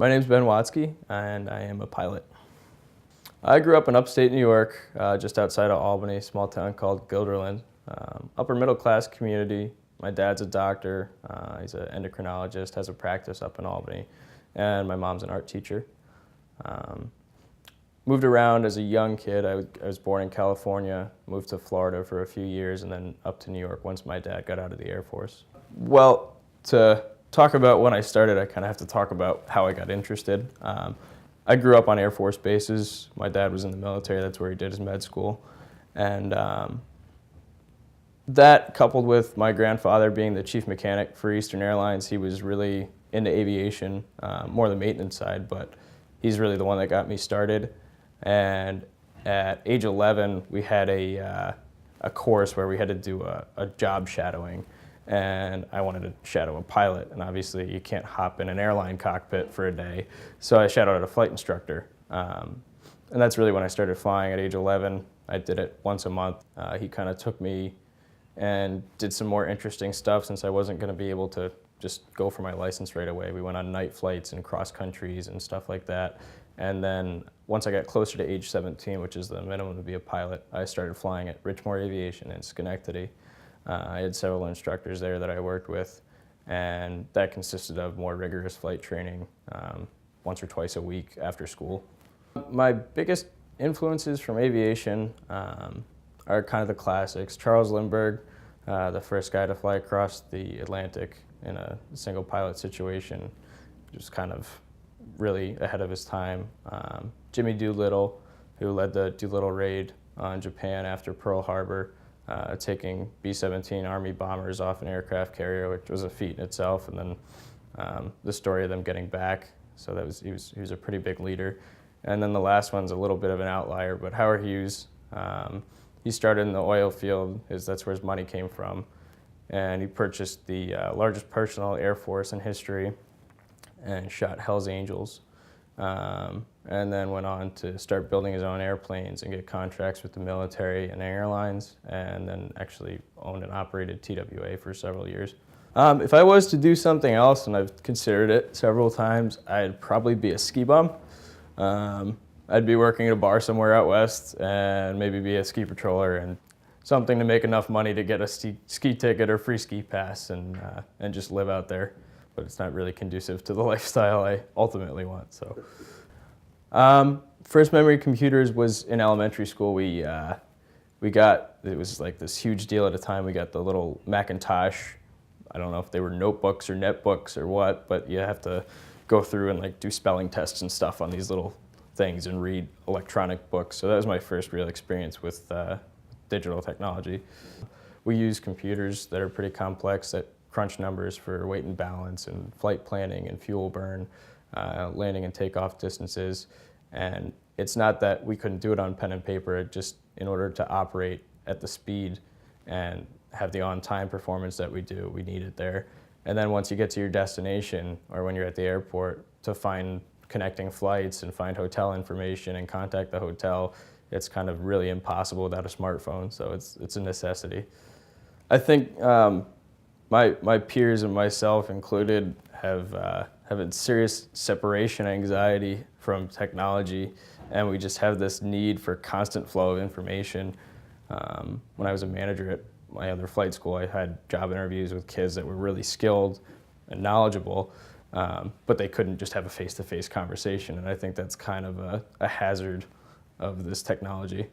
My name's Ben Watsky, and I am a pilot. I grew up in upstate New York, just outside of Albany, a small town called Guilderland. Upper middle class community. My dad's a doctor, he's an endocrinologist, has a practice up in Albany, and my mom's an art teacher. Moved around as a young kid. I was born in California, moved to Florida for a few years, and then up to New York once my dad got out of the Air Force. Well, to talk about when I started, I kind of have to talk about how I got interested. I grew up on Air Force bases. My dad was in the military. That's where he did his med school. And that, coupled with my grandfather being the chief mechanic for Eastern Airlines, he was really into aviation, more the maintenance side, but he's really the one that got me started. And at age 11, we had a course where we had to do a job shadowing. And I wanted to shadow a pilot, and obviously you can't hop in an airline cockpit for a day, so I shadowed a flight instructor. And that's really when I started flying at age 11. I did it once a month. He kind of took me and did some more interesting stuff since I wasn't going to be able to just go for my license right away. We went on night flights and cross countries and stuff like that. And then once I got closer to age 17, which is the minimum to be a pilot, I started flying at Richmore Aviation in Schenectady. I had several instructors there that I worked with, and that consisted of more rigorous flight training once or twice a week after school. My biggest influences from aviation are kind of the classics. Charles Lindbergh, the first guy to fly across the Atlantic in a single pilot situation, just kind of really ahead of his time. Jimmy Doolittle, who led the Doolittle raid on Japan after Pearl Harbor, taking B-17 Army bombers off an aircraft carrier, which was a feat in itself, and then the story of them getting back. So he was a pretty big leader. And then the last one's a little bit of an outlier, but Howard Hughes, he started in the oil field, that's where his money came from, and he purchased the largest personal Air Force in history and shot Hell's Angels. And then went on to start building his own airplanes and get contracts with the military and airlines, and then actually owned and operated TWA for several years. If I was to do something else, and I've considered it several times, I'd probably be a ski bum. I'd be working at a bar somewhere out west and maybe be a ski patroller, and something to make enough money to get a ski ticket or free ski pass and just live out there. But it's not really conducive to the lifestyle I ultimately want. So, first memory computers was in elementary school. We got, it was like this huge deal at the time. We got the little Macintosh. I don't know if they were notebooks or netbooks or what, but you have to go through and like do spelling tests and stuff on these little things and read electronic books. So that was my first real experience with digital technology. We use computers that are pretty complex that crunch numbers for weight and balance and flight planning and fuel burn, landing and takeoff distances. And it's not that we couldn't do it on pen and paper, it just in order to operate at the speed and have the on-time performance that we do, we need it there. And then once you get to your destination, or when you're at the airport, to find connecting flights and find hotel information and contact the hotel, it's kind of really impossible without a smartphone, so it's a necessity. I think my peers and myself included have had serious separation anxiety from technology, and we just have this need for constant flow of information. When I was a manager at my other flight school, I had job interviews with kids that were really skilled and knowledgeable, but they couldn't just have a face-to-face conversation, and I think that's kind of a hazard of this technology.